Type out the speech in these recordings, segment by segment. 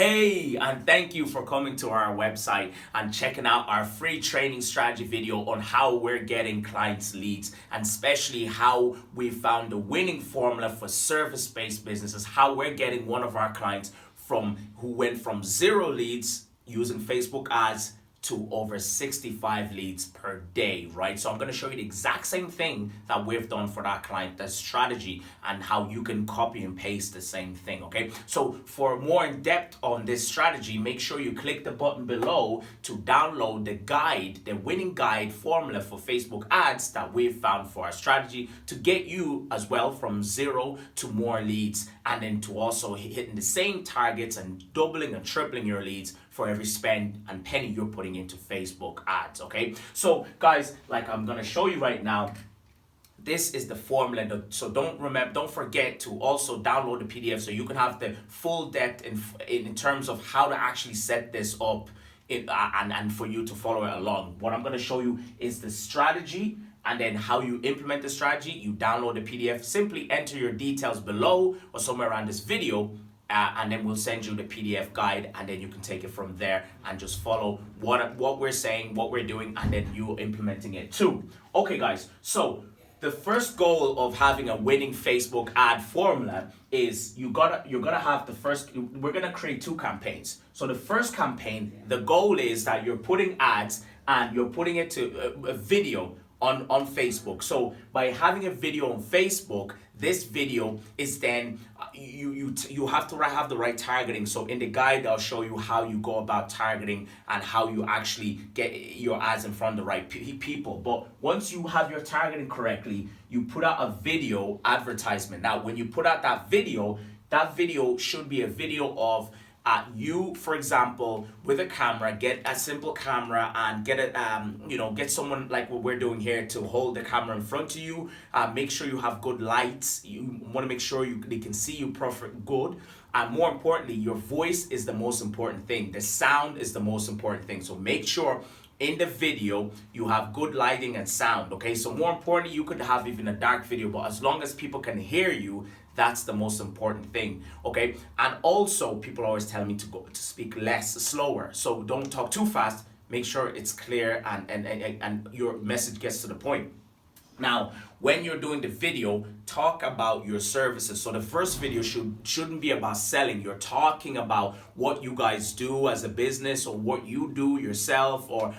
Hey, and thank you for coming to our website and checking out our free training strategy video on how we're getting clients leads, and especially how we found the winning formula for service-based businesses, how we're getting one of our clients who went from 0 leads using Facebook ads to over 65 leads per day, right? So I'm going to show you the exact same thing that we've done for that client, the strategy, and how you can copy and paste the same thing, okay? So for more in depth on this strategy, make sure you click the button below to download the guide, the winning guide formula for Facebook ads that we've found for our strategy to get you as well from 0 to more leads, and then to also hitting the same targets and doubling and tripling your leads for every spend and penny you're putting into Facebook ads, okay? So guys, like I'm gonna show you right now, this is the formula. So don't forget to also download the PDF so you can have the full depth in terms of how to actually set this up and for you to follow it along. What I'm gonna show you is the strategy, and then how you implement the strategy. You download the PDF, simply enter your details below or somewhere around this video, and then we'll send you the PDF guide, and then you can take it from there and just follow what we're saying, what we're doing, and then you implementing it too. Okay guys, so the first goal of having a winning Facebook ad formula is you're gonna have we're gonna create 2 campaigns. So the first campaign, the goal is that you're putting ads and you're putting it to a video on Facebook. So by having a video on Facebook, this video is then you have to have the right targeting. So in the guide, I'll show you how you go about targeting and how you actually get your ads in front of the right people. But once you have your targeting correctly, you put out a video advertisement. Now, when you put out that video should be a video of you, for example, with a camera. Get a simple camera and get someone like what we're doing here to hold the camera in front of you. Make sure you have good lights. You want to make sure they can see you good. And more importantly, your voice is the most important thing. The sound is the most important thing. So make sure in the video you have good lighting and sound, okay? So more importantly, you could have even a dark video, but as long as people can hear you, that's the most important thing, okay? And also, people always tell me to speak slower. So don't talk too fast. Make sure it's clear and your message gets to the point. Now, when you're doing the video, talk about your services. So the first video shouldn't be about selling. You're talking about what you guys do as a business, or what you do yourself, or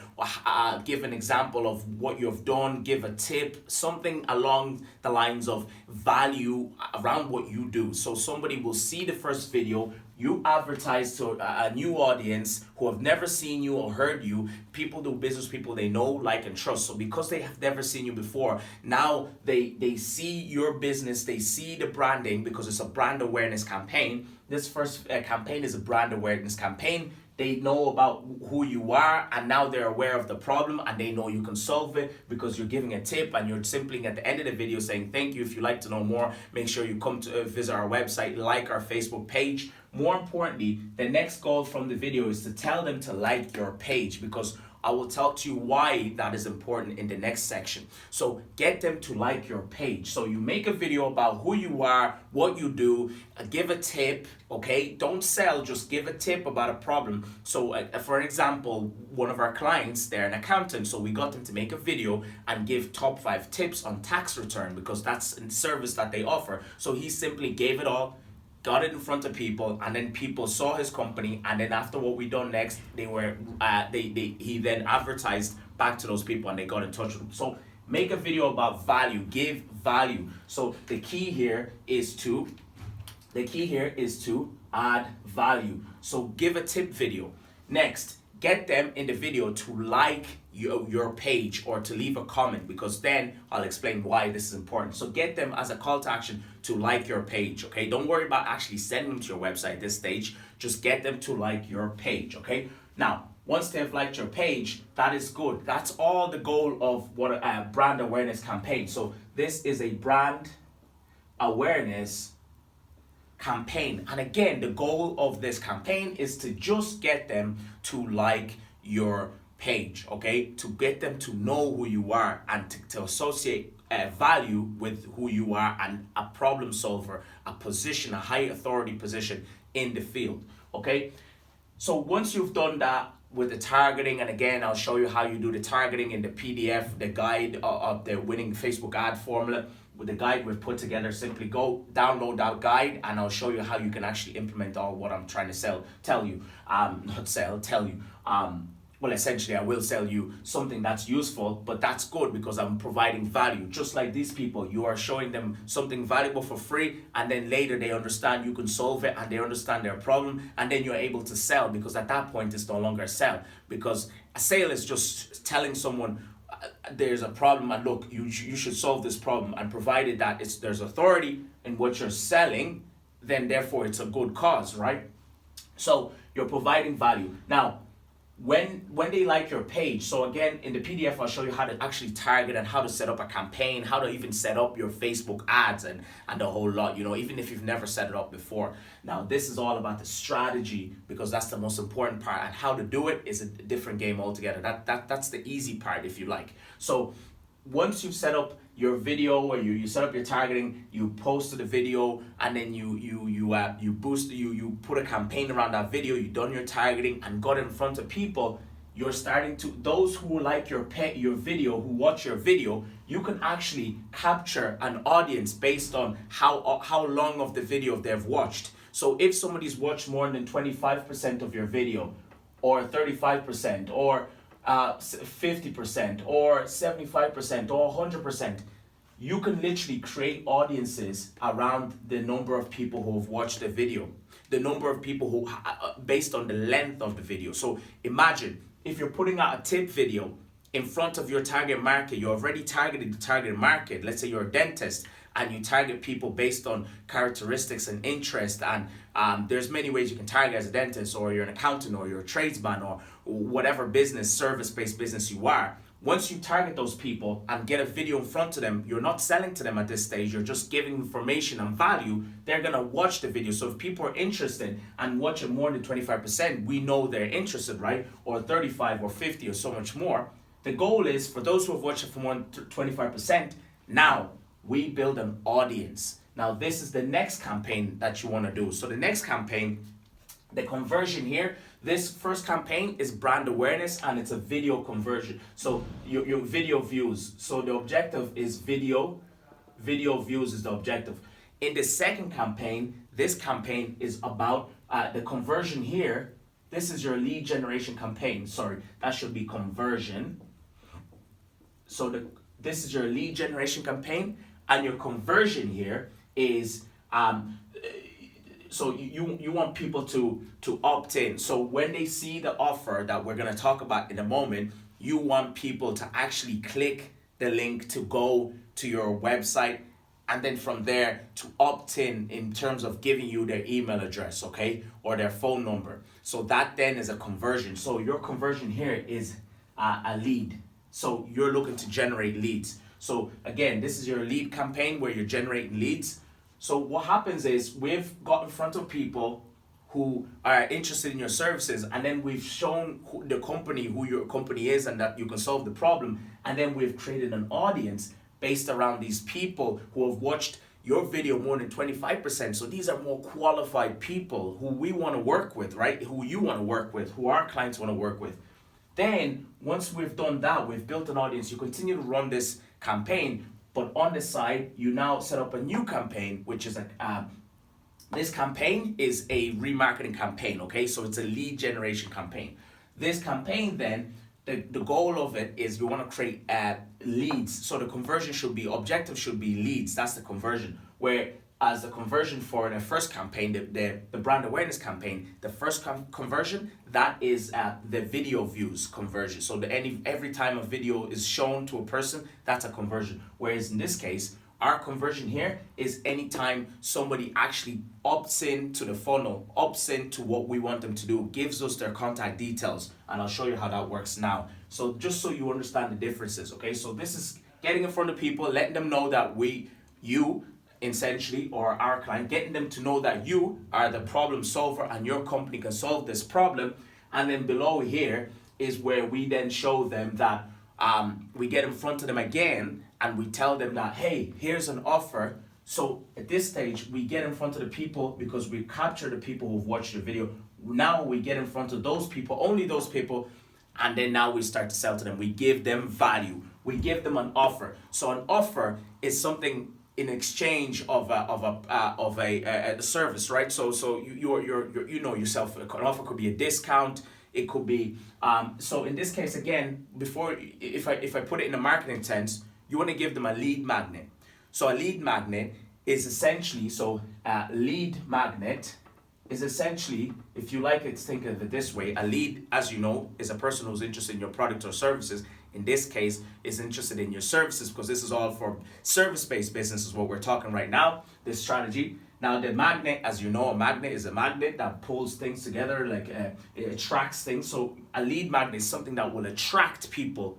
give an example of what you've done, give a tip, something along the lines of value around what you do. So somebody will see the first video, you advertise to a new audience who have never seen you or heard you. People do business, people they know, like, and trust. So because they have never seen you before, now they see your business, they see the branding, because it's a brand awareness campaign. This first campaign is a brand awareness campaign. They know about who you are, and now they're aware of the problem, and they know you can solve it because you're giving a tip, and you're simply at the end of the video saying thank you. If you'd like to know more, make sure you come to visit our website, like our Facebook page. More importantly, the next goal from the video is to tell them to like your page, because I will talk to you why that is important in the next section. So get them to like your page. So you make a video about who you are, what you do, give a tip, okay? Don't sell, just give a tip about a problem. So for example, one of our clients, they're an accountant, so we got them to make a video and give top 5 tips on tax return, because that's a service that they offer. So he simply gave it all, got it in front of people, and then people saw his company, and then after what we done next, he then advertised back to those people, and they got in touch with him. So make a video about value, give value. So the key here is to add value. So give a tip video. Next, get them in the video to like your page or to leave a comment, because then I'll explain why this is important. So get them as a call to action to like your page, okay? Don't worry about actually sending them to your website at this stage. Just get them to like your page, okay? Now, once they've liked your page, that is good. That's all the goal of what a brand awareness campaign. So this is a brand awareness campaign. And again, the goal of this campaign is to just get them to like your page, okay? To get them to know who you are and to associate value with who you are and a problem solver, a position, a high authority position in the field, okay? So once you've done that with the targeting, and again, I'll show you how you do the targeting in the PDF, the guide of the winning Facebook ad formula. With the guide we've put together, simply go download that guide and I'll show you how you can actually implement all what I'm trying to tell you. Well, essentially, I will sell you something that's useful, but that's good because I'm providing value. Just like these people, you are showing them something valuable for free, and then later they understand you can solve it and they understand their problem, and then you're able to sell, because at that point it's no longer a sell, because a sale is just telling someone there's a problem and look, you should solve this problem, and provided that there's authority in what you're selling, then therefore it's a good cause, right? So you're providing value. Now, when they like your page, so again, in the PDF, I'll show you how to actually target and how to set up a campaign, how to even set up your Facebook ads and the whole lot, even if you've never set it up before. Now, this is all about the strategy, because that's the most important part, and how to do it is a different game altogether. That's the easy part, if you like. So once you've set up your video, or you set up your targeting, you posted a video, and then you put a campaign around that video, you've done your targeting and got in front of people, you're starting to, those who like your video, who watch your video, you can actually capture an audience based on how long of the video they've watched. So if somebody's watched more than 25% of your video, or 35%, or 50%, or 75%, or 100%, you can literally create audiences around the number of people who have watched the video, the number of people who, based on the length of the video. So imagine if you're putting out a tip video in front of your target market, you already targeted the target market. Let's say you're a dentist and you target people based on characteristics and interest, and there's many ways you can target as a dentist, or you're an accountant, or you're a tradesman, or whatever business, service-based business you are. Once you target those people and get a video in front of them, you're not selling to them at this stage, you're just giving information and value. They're gonna watch the video. So if people are interested and watch it more than 25%, we know they're interested, right? Or 35 or 50 or so much more. The goal is for those who have watched it for more than 25%, now we build an audience. Now this is the next campaign that you wanna do. So the next campaign, the conversion here, this first campaign is brand awareness, and it's a video conversion. So your video views. So the objective is video views is the objective. In the second campaign, this campaign is about the conversion here. This is your lead generation campaign. Sorry, that should be conversion. So this is your lead generation campaign, and your conversion here is so you want people to opt in. So when they see the offer that we're going to talk about in a moment, you want people to actually click the link to go to your website, and then from there to opt in terms of giving you their email address, okay, or their phone number. So that then is a conversion. So your conversion here is a lead. So you're looking to generate leads. So again, this is your lead campaign where you're generating leads. So what happens is we've got in front of people who are interested in your services, and then we've shown who your company is, and that you can solve the problem, and then we've created an audience based around these people who have watched your video more than 25%. So these are more qualified people who we want to work with, right? Who you want to work with, who our clients want to work with. Then once we've done that, we've built an audience, you continue to run this campaign. But on the side, you now set up a new campaign, which is this campaign is a remarketing campaign, okay? So it's a lead generation campaign. This campaign then, the goal of it is we want to create leads. So the conversion objective should be leads. That's the conversion. Whereas the conversion for the first campaign, the brand awareness campaign, the first conversion, that is the video views conversion. So every time a video is shown to a person, that's a conversion. Whereas in this case, our conversion here is anytime somebody actually opts in to the funnel, opts in to what we want them to do, gives us their contact details, and I'll show you how that works now. So just so you understand the differences, okay? So this is getting in front of people, letting them know that you essentially, or our client, getting them to know that you are the problem solver and your company can solve this problem. And then below here is where we then show them that we get in front of them again and we tell them that, hey, here's an offer. So at this stage, we get in front of the people because we capture the people who've watched the video. Now we get in front of those people, only those people, and then now we start to sell to them. We give them value. We give them an offer. So an offer is something in exchange of a service, right? So you're you know yourself. An offer could be a discount. It could be so in this case again. Before, if I put it in a marketing sense, you want to give them a lead magnet. So a lead magnet is essentially lead magnet is essentially, if you like it, think of it this way: a lead, as you know, is a person who's interested in your product or services. In this case, is interested in your services, because this is all for service-based businesses, what we're talking right now, this strategy. Now the magnet, as you know, a magnet is a magnet that pulls things together, like it attracts things. So a lead magnet is something that will attract people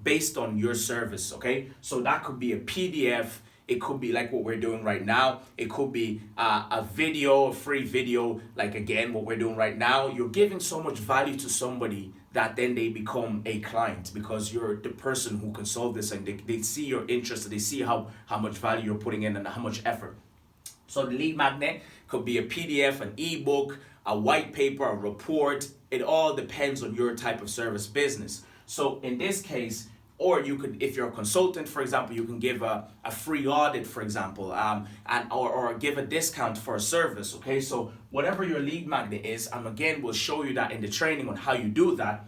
based on your service, okay? So that could be a PDF. It could be like what we're doing right now. It could be a video, a free video, like again, what we're doing right now. You're giving so much value to somebody that then they become a client, because you're the person who can solve this, and they see your interest, they see how much value you're putting in and how much effort. So the lead magnet could be a PDF, an ebook, a white paper, a report. It all depends on your type of service business. So in this case, or you could, if you're a consultant, for example, you can give a free audit, for example, or give a discount for a service, okay? So whatever your lead magnet is, and again, we'll show you that in the training on how you do that.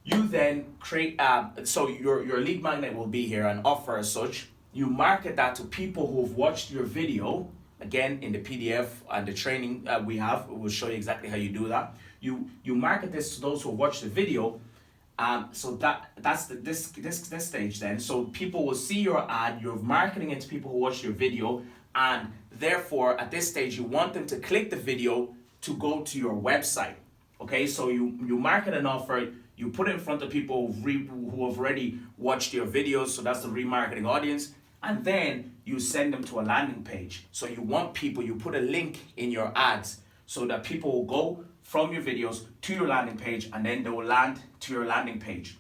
You then create, so your lead magnet will be here, an offer as such. You market that to people who've watched your video. Again, in the PDF and the training we'll show you exactly how you do that. You market this to those who watch the video. So that's this stage then. So people will see your ad, you're marketing it to people who watch your video, and therefore at this stage you want them to click the video to go to your website. Okay, so you market an offer, you put it in front of people who have already watched your videos, so that's the remarketing audience, and then you send them to a landing page. So you want people, you put a link in your ads so that people will go from your videos to your landing page, and then they will land to your landing page.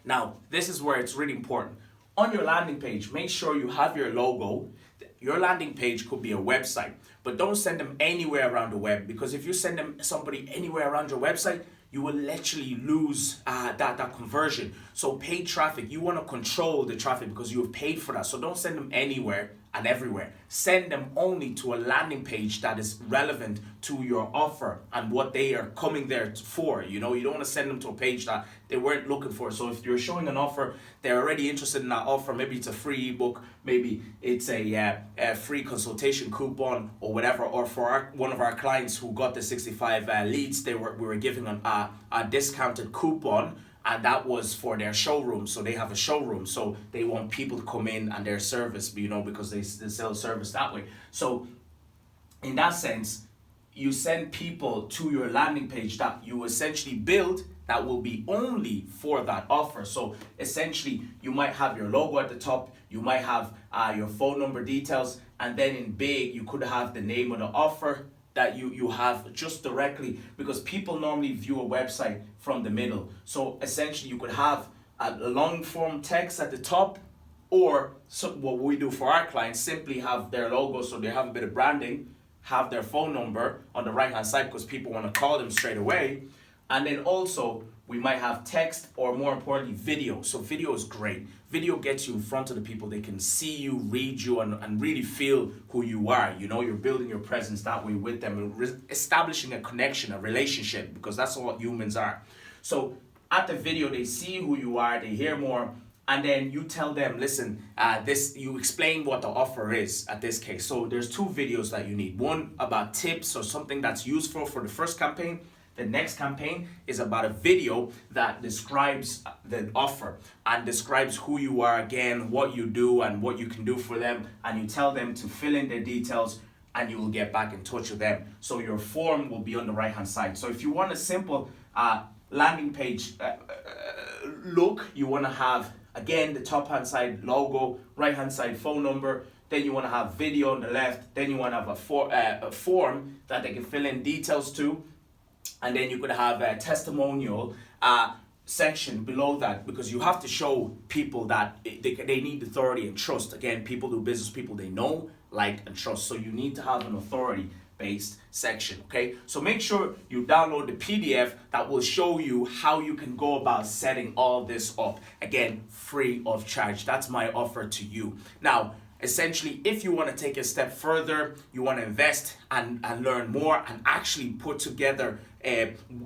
Now, this is where it's really important. On your landing page, make sure you have your logo. Your landing page could be a website, but don't send them anywhere around the web, because if you send them somebody anywhere around your website, you will literally lose that conversion. So paid traffic, you want to control the traffic because you have paid for that. So don't send them anywhere and everywhere. Send them only to a landing page that is relevant to your offer and what they are coming there for. You know, you don't want to send them to a page that they weren't looking for. So if you're showing an offer, they're already interested in that offer. Maybe it's a free ebook, maybe it's a free consultation coupon or whatever. Or for one of our clients who got the 65 leads, we were giving a discounted coupon, and that was for their showroom. So they have a showroom, so they want people to come in and their service, you know, because they sell service that way. So in that sense, you send people to your landing page that you essentially build that will be only for that offer. So essentially, you might have your logo at the top, you might have your phone number details, and then in big, you could have the name of the offer that you have just directly, because people normally view a website from the middle. So essentially you could have a long form text at the top, or what we do for our clients, simply have their logo, so they have a bit of branding, have their phone number on the right hand side because people want to call them straight away. And then also we might have text, or more importantly, video. So video is great. Video gets you in front of the people. They can see you, read you, and really feel who you are. You know, you're building your presence that way with them, and establishing a connection, a relationship, because that's what humans are. So at the video, they see who you are, they hear more, and then you tell them, listen, you explain what the offer is at this case. So there's two videos that you need. One about tips or something that's useful for the first campaign. The next campaign is about a video that describes the offer and describes who you are, again, what you do and what you can do for them. And you tell them to fill in their details, and you will get back in touch with them. So your form will be on the right hand side. So if you want a simple landing page look, you want to have, again, the top hand side logo, right hand side phone number. Then you want to have video on the left. Then you want to have a form that they can fill in details to. And then you could have a testimonial section below that, because you have to show people that they need authority and trust. Again, people do business, people they know, like, and trust. So you need to have an authority based section. Okay, so make sure you download the PDF that will show you how you can go about setting all this up, again, free of charge. That's my offer to you. Now, essentially, if you want to take a step further, you want to invest and learn more and actually put together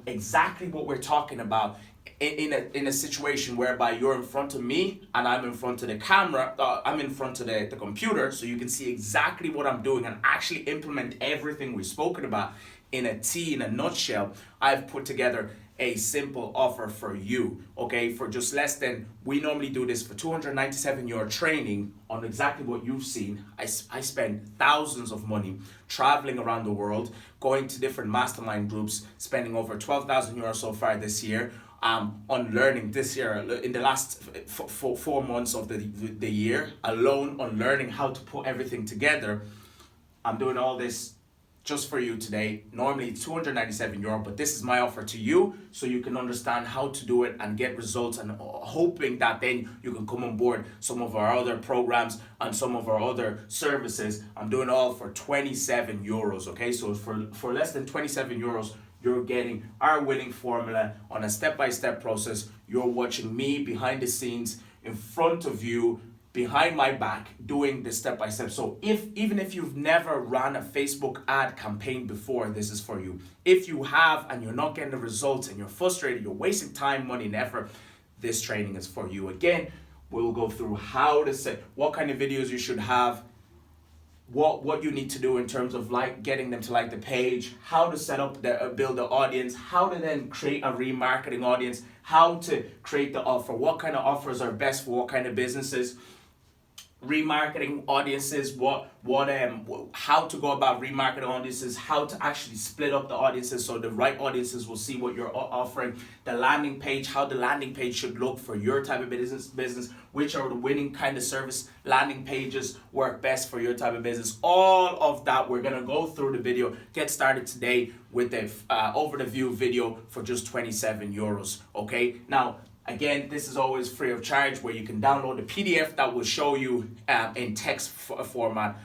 exactly what we're talking about in a situation whereby you're in front of me and I'm in front of the camera, I'm in front of the computer, so you can see exactly what I'm doing and actually implement everything we've spoken about in a nutshell. I've put together a simple offer for you, okay, for just less than, we normally do this for €297 training on exactly what you've seen. I spend thousands of money traveling around the world, going to different mastermind groups, spending over €12,000 so far this year, on learning this year, in the last 4 months of the year alone, on learning how to put everything together. I'm doing all this just for you today. Normally it's €297, but this is my offer to you so you can understand how to do it and get results, and hoping that then you can come on board some of our other programs and some of our other services. I'm doing all for €27, okay? So for less than €27, you're getting our winning formula on a step-by-step process. You're watching me behind the scenes, in front of you, behind my back, doing the step-by-step. So even if you've never run a Facebook ad campaign before, this is for you. If you have and you're not getting the results and you're frustrated, you're wasting time, money, and effort, this training is for you. Again, we'll go through how to set, what kind of videos you should have, what you need to do in terms of getting them to like the page, how to set up build the audience, how to then create a remarketing audience, how to create the offer, what kind of offers are best for what kind of businesses, remarketing audiences, how to go about remarketing audiences, how to actually split up the audiences so the right audiences will see what you're offering, the landing page, how the landing page should look for your type of business, which are the winning kind of service landing pages work best for your type of business. All of that we're gonna go through the video. Get started today with the over the view video for just €27. Okay, now again, this is always free of charge, where you can download the PDF that will show you in text format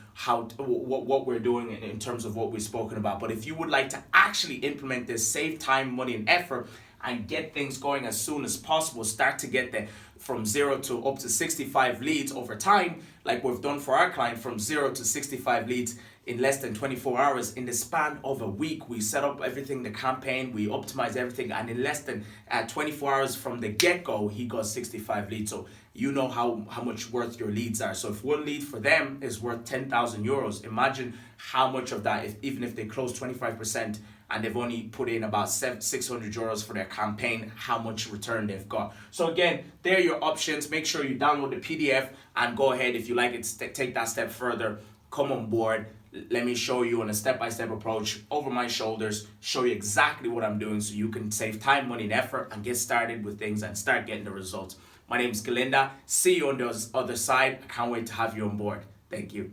what we're doing in terms of what we've spoken about. But if you would like to actually implement this, save time, money, and effort, and get things going as soon as possible, start to get from 0 to up to 65 leads over time, like we've done for our client, from 0 to 65 leads in less than 24 hours. In the span of a week, we set up everything, the campaign, we optimize everything, and in less than 24 hours from the get-go, he got 65 leads. So you know how much worth your leads are. So if one lead for them is worth €10,000, imagine how much of that, even if they close 25% and they've only put in about €600 for their campaign, how much return they've got. So again, there are your options. Make sure you download the PDF and go ahead, if you like it, take that step further, come on board. Let me show you on a step-by-step approach over my shoulders, show you exactly what I'm doing so you can save time, money, and effort and get started with things and start getting the results. My name is Galinda. See you on the other side. I can't wait to have you on board. Thank you.